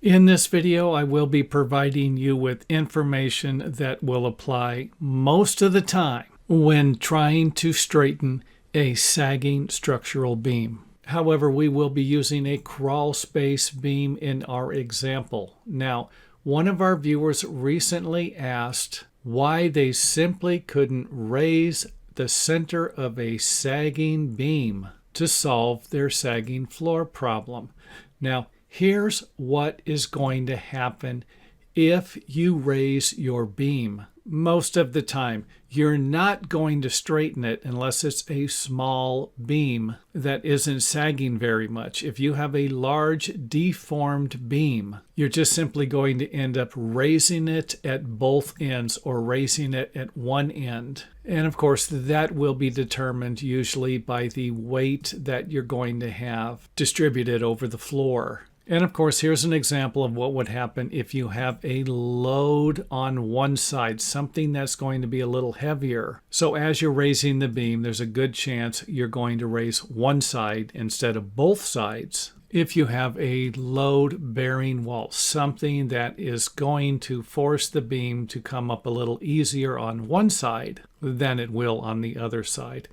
In this video, I will be providing you with information that will apply most of the time when trying to straighten a sagging structural beam. However, we will be using a crawlspace beam in our example. Now, one of our viewers recently asked why they simply couldn't raise the center of a sagging beam to solve their sagging floor problem. Now, here's what is going to happen if you raise your beam. Most of the time, you're not going to straighten it unless it's a small beam that isn't sagging very much. If you have a large deformed beam, you're just simply going to end up raising it at both ends or raising it at one end. And of course, that will be determined usually by the weight that you're going to have distributed over the floor. And of course, here's an example of what would happen if you have a load on one side, something that's going to be a little heavier. So as you're raising the beam, there's a good chance you're going to raise one side instead of both sides. If you have a load-bearing wall, something that is going to force the beam to come up a little easier on one side than it will on the other side.